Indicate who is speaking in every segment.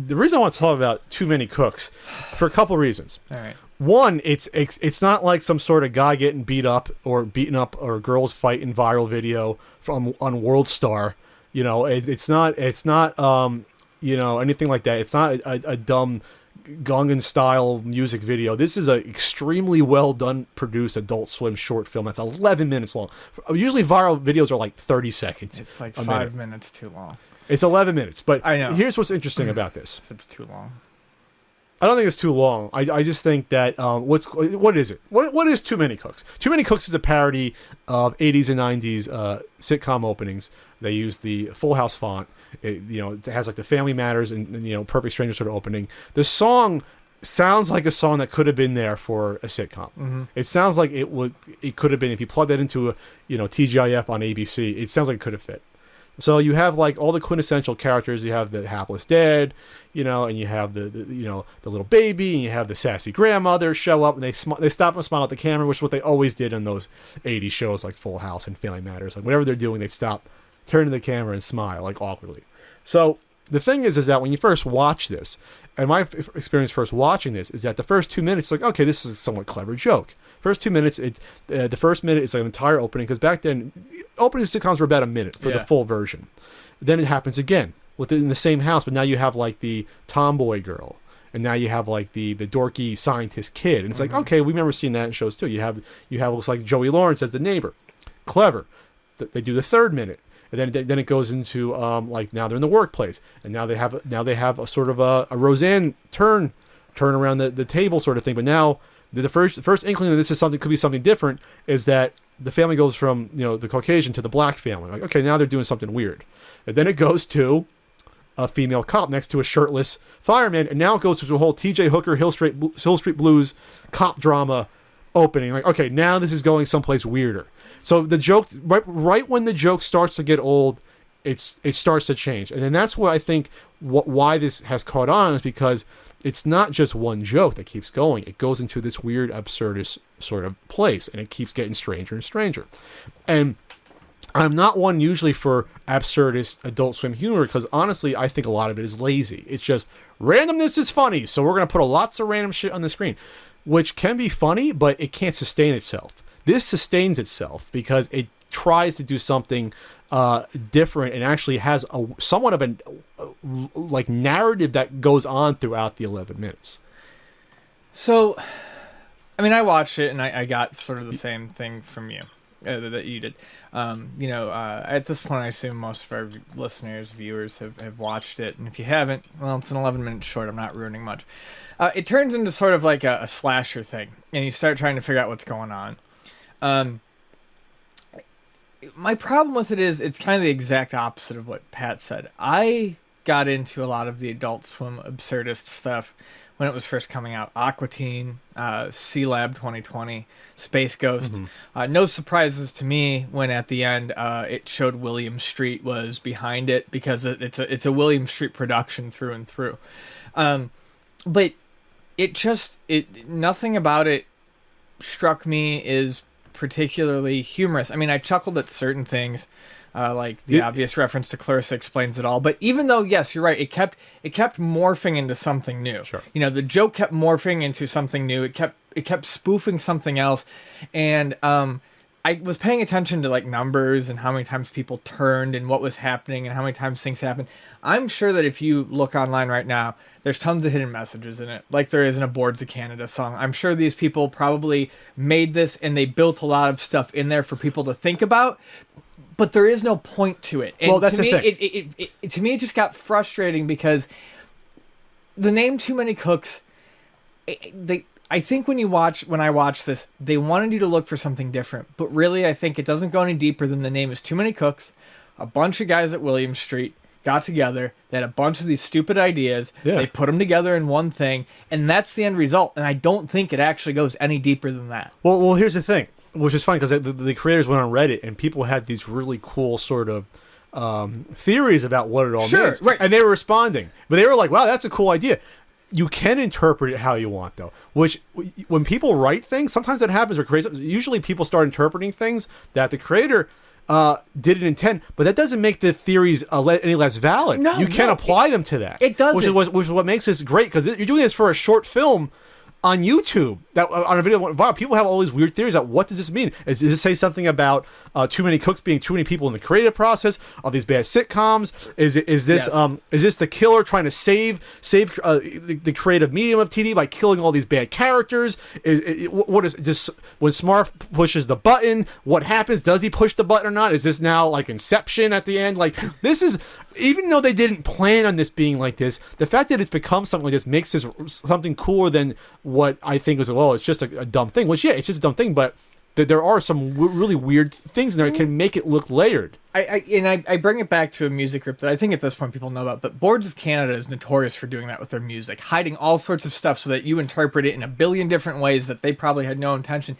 Speaker 1: the reason I want to talk about Too Many Cooks for a couple reasons.
Speaker 2: All right.
Speaker 1: One, it's not like some sort of guy getting beaten up or girls fighting viral video on World Star. You know, it's not you know, anything like that. It's not a dumb Gungan style music video. This is a extremely well done, produced Adult Swim short film that's 11 minutes long. Usually viral videos are like 30 seconds.
Speaker 2: It's like 5 minutes too long.
Speaker 1: It's 11 minutes, but
Speaker 2: I know.
Speaker 1: Here's what's interesting about this.
Speaker 2: If it's too long.
Speaker 1: I don't think it's too long. I just think that what is it? What is Too Many Cooks? Too Many Cooks is a parody of 80s and 90s sitcom openings. They use the Full House font. It has like the Family Matters and you know, Perfect Stranger sort of opening. The song sounds like a song that could have been there for a sitcom. Mm-hmm. It sounds like it could have been, if you plug that into a TGIF on ABC. It sounds like it could have fit. So you have like all the quintessential characters. You have the hapless dad, and you have the little baby, and you have the sassy grandmother show up, and they stop and smile at the camera, which is what they always did in those 80s shows like Full House and Family Matters. Like whatever they're doing, they'd stop, turn to the camera, and smile like awkwardly. So the thing is that when you first watch this, and my experience first watching this is that the first 2 minutes, like, okay, this is a somewhat clever joke. First 2 minutes, the first minute is an entire opening, because back then, opening sitcoms were about a minute for the full version. Then it happens again within the same house, but now you have like the tomboy girl, and now you have like the dorky scientist kid, and it's like, okay, we've never seen that in shows too. You have looks like Joey Lawrence as the neighbor, clever. They do the third minute. And then it goes into like now they're in the workplace, and now they have a sort of a Roseanne turn around the table sort of thing. But now the first inkling that this is could be something different is that the family goes from the Caucasian to the black family. Like, okay, now they're doing something weird, and then it goes to a female cop next to a shirtless fireman, and now it goes to a whole T.J. Hooker Hill Street Blues cop drama opening. Like, okay, now this is going someplace weirder. So the joke, right when the joke starts to get old, it starts to change, and then that's what I think why this has caught on is because it's not just one joke that keeps going. It goes into this weird absurdist sort of place, and it keeps getting stranger and stranger. And I'm not one usually for absurdist Adult Swim humor because honestly, I think a lot of it is lazy. It's just randomness is funny, so we're gonna put lots of random shit on the screen, which can be funny, but it can't sustain itself. This sustains itself because it tries to do something different and actually has somewhat of a narrative that goes on throughout the 11 minutes.
Speaker 2: So, I mean, I watched it and I got sort of the same thing from you that you did. At this point, I assume most of our listeners, viewers have watched it. And if you haven't, well, it's an 11-minute short. I'm not ruining much. It turns into sort of like a slasher thing. And you start trying to figure out what's going on. My problem with it is it's kind of the exact opposite of what Pat said. I got into a lot of the Adult Swim absurdist stuff when it was first coming out. Aqua Teen, C-Lab 2020, Space Ghost. Mm-hmm. No surprises to me when at the end it showed William Street was behind it because it's a William Street production through and through. But nothing about it struck me as particularly humorous. I mean, I chuckled at certain things, like the obvious reference to Clarissa Explains It All. But even though, yes, you're right, it kept morphing into something new.
Speaker 1: Sure.
Speaker 2: The joke kept morphing into something new. It kept spoofing something else, and I was paying attention to like numbers and how many times people turned and what was happening and how many times things happened. I'm sure that if you look online right now, there's tons of hidden messages in it, like there is in a Boards of Canada song. I'm sure these people probably made this and they built a lot of stuff in there for people to think about, but there is no point to it. And
Speaker 1: well, that's
Speaker 2: to me,
Speaker 1: the thing.
Speaker 2: To me, it just got frustrating because the name Too Many Cooks, I think when I watch this, they wanted you to look for something different, but really I think it doesn't go any deeper than the name is Too Many Cooks. A bunch of guys at William Street got together, they had a bunch of these stupid ideas, they put them together in one thing, and that's the end result, and I don't think it actually goes any deeper than that.
Speaker 1: Well, here's the thing, which is funny, because the creators went on Reddit, and people had these really cool sort of theories about what it all means,
Speaker 2: right.
Speaker 1: And they were responding, but they were like, wow, that's a cool idea. You can interpret it how you want, though, which when people write things, sometimes that happens or creates. Usually people start interpreting things that the creator didn't intend, but that doesn't make the theories any less valid.
Speaker 2: No,
Speaker 1: you can't
Speaker 2: no,
Speaker 1: apply them to that.
Speaker 2: it doesn't.
Speaker 1: Which is what makes this great, because you're doing this for a short film on YouTube, that on a video viral. People have all these weird theories about what does this mean. Does this say something about too many cooks being too many people in the creative process? Are these bad sitcoms? Is this
Speaker 2: Yes.
Speaker 1: is this the killer trying to save the creative medium of TV by killing all these bad characters? What is just when Smart pushes the button? What happens? Does he push the button or not? Is this now like Inception at the end? Like, this is, even though they didn't plan on this being like this, the fact that it's become something like this makes this something cooler than what I think was, well, it's just a dumb thing. Which, yeah, it's just a dumb thing, but there are some really weird things in there that can make it look layered.
Speaker 2: I bring it back to a music group that I think at this point people know about, but Boards of Canada is notorious for doing that with their music, hiding all sorts of stuff so that you interpret it in a billion different ways that they probably had no intention.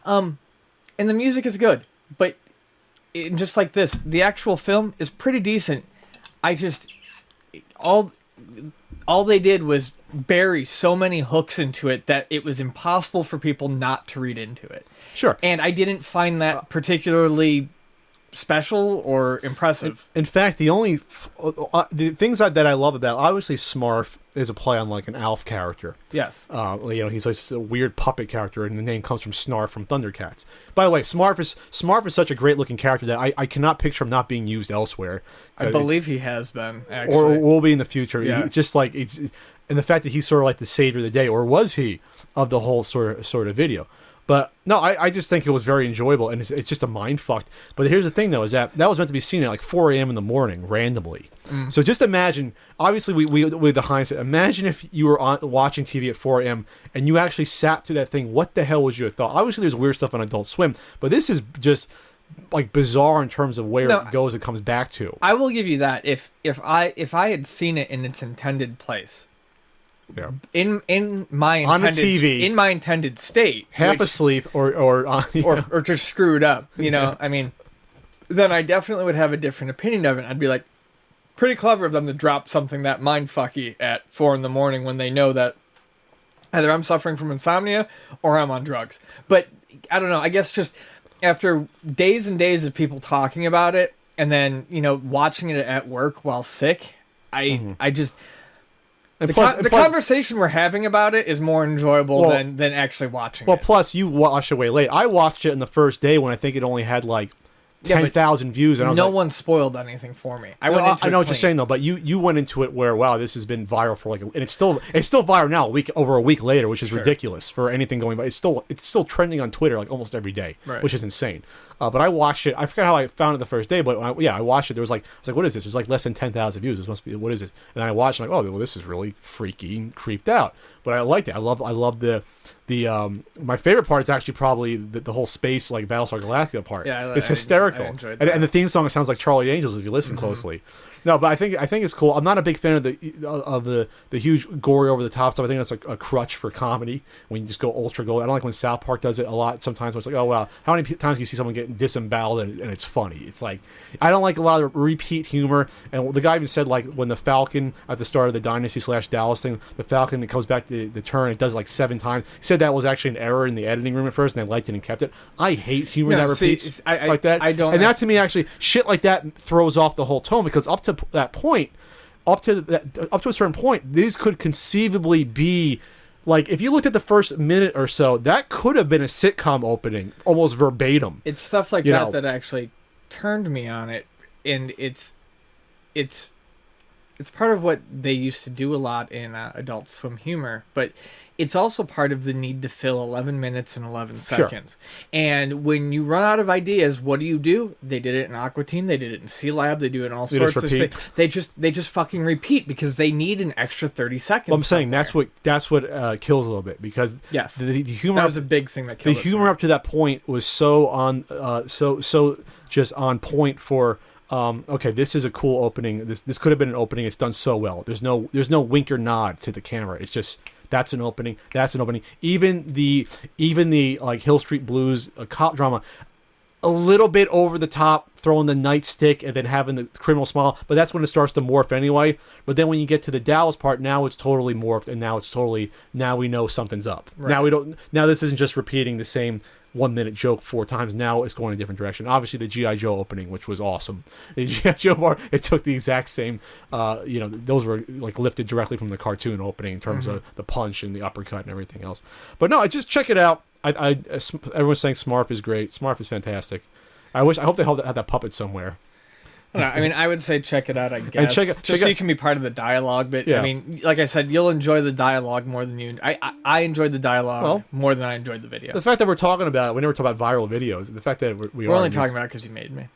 Speaker 2: And the music is good, but just like this, the actual film is pretty decent. All they did was bury so many hooks into it that it was impossible for people not to read into it.
Speaker 1: Sure.
Speaker 2: And I didn't find that particularly special or impressive.
Speaker 1: In fact, the things that I love about, obviously Smarf is a play on like an Alf character.
Speaker 2: Yes.
Speaker 1: He's like a weird puppet character, and the name comes from Snarf from Thundercats. By the way, Smarf is such a great looking character that I cannot picture him not being used elsewhere.
Speaker 2: I believe he has been, actually.
Speaker 1: Or will be in the future.
Speaker 2: Yeah.
Speaker 1: It's just like, and the fact that he's sort of like the savior of the day, or was he, of the whole sort of video. But no, I just think it was very enjoyable, and it's just a mind fucked. But here's the thing, though, is that was meant to be seen at like 4 a.m. in the morning, randomly. So just imagine, obviously, we with the hindsight, imagine if you were watching TV at 4 a.m. and you actually sat through that thing. What the hell was your thought? Obviously, there's weird stuff on Adult Swim, but this is just like bizarre in terms of where it goes and comes back to.
Speaker 2: I will give you that. If I had seen it in its intended place.
Speaker 1: Yeah.
Speaker 2: In my
Speaker 1: on
Speaker 2: intended,
Speaker 1: the TV,
Speaker 2: in my intended state,
Speaker 1: half asleep or
Speaker 2: just screwed up, I mean, then I definitely would have a different opinion of it. I'd be like, pretty clever of them to drop something that mindfucky at 4 a.m. when they know that either I'm suffering from insomnia or I'm on drugs. But I don't know. I guess just after days and days of people talking about it, and then watching it at work while sick, I just. The conversation we're having about it is more enjoyable than actually watching it.
Speaker 1: Well, plus, you watched it way late. I watched it in the first day when I think it only had like 10,000 views. And I was
Speaker 2: no one spoiled anything for me. I went into
Speaker 1: I know what
Speaker 2: clean.
Speaker 1: you're saying, though, but you went into it where, wow, this has been viral for and it's still viral now, over a week later, which is ridiculous for anything going by. It's still trending on Twitter like almost every day, which is insane. But I watched it. I forgot how I found it the first day, but I watched it. I was like, what is this? There's like less than 10,000 views. This must be, what is this? And then I watched it, I'm like, oh, well, this is really freaky and creeped out. But I liked it. I love the my favorite part is actually probably the whole space, like Battlestar Galactica part.
Speaker 2: Yeah,
Speaker 1: it's hysterical.
Speaker 2: I enjoyed that.
Speaker 1: And the theme song sounds like Charlie Angels if you listen closely. No, but I think it's cool. I'm not a big fan of the huge gory over the top stuff. I think that's a crutch for comedy when you just go ultra gory. I don't like when South Park does it a lot. Sometimes it's like, oh wow, how many times do you see someone getting disemboweled and it's funny? It's like, I don't like a lot of repeat humor. And the guy even said, like, when the Falcon at the start of the Dynasty / Dallas thing, the Falcon, it comes back to the turn, it does like 7 times. He said that was actually an error in the editing room at first, and they liked it and kept it. I hate humor that repeats like that.
Speaker 2: I don't.
Speaker 1: And that, to me, actually, shit like that throws off the whole tone, because up to that point, up to a certain point, these could conceivably be, like, if you looked at the first minute or so, that could have been a sitcom opening, almost verbatim.
Speaker 2: It's stuff like that actually turned me on it, and it's part of what they used to do a lot in Adult Swim humor, but it's also part of the need to fill 11 minutes and 11 seconds. Sure. And when you run out of ideas, what do? They did it in Aqua Teen, they did it in C-Lab, they do it in all sorts of things. They just fucking repeat because they need an extra 30 seconds.
Speaker 1: Well, I'm saying that's what kills a little bit, because
Speaker 2: yes,
Speaker 1: the humor,
Speaker 2: that was a big thing that killed
Speaker 1: the humor up to that point was so just on point for. Okay, this is a cool opening. This could have been an opening. It's done so well. There's no wink or nod to the camera. It's just, that's an opening. That's an opening. Even the like Hill Street Blues cop drama, a little bit over the top, throwing the nightstick and then having the criminal smile. But that's when it starts to morph anyway. But then when you get to the Dallas part, now it's totally morphed, and now we know something's up. Right. Now this isn't just repeating the same 1 minute joke 4 times. Now it's going a different direction. Obviously, the GI Joe opening, which was awesome. The GI Joe bar, it took the exact same. Those were like lifted directly from the cartoon opening in terms of the punch and the uppercut and everything else. But no, just check it out. Everyone's saying Smarf is great. Smarf is fantastic. I hope they had that puppet somewhere.
Speaker 2: I mean, I would say check it out, I guess.
Speaker 1: Check
Speaker 2: so you can be part of the dialogue. But,
Speaker 1: Yeah.
Speaker 2: I mean, like I said, you'll enjoy the dialogue more than you... I enjoyed the dialogue more than I enjoyed the video.
Speaker 1: The fact that we're talking about it, we never talk about viral videos. The fact that we're
Speaker 2: only talking about it because you made me.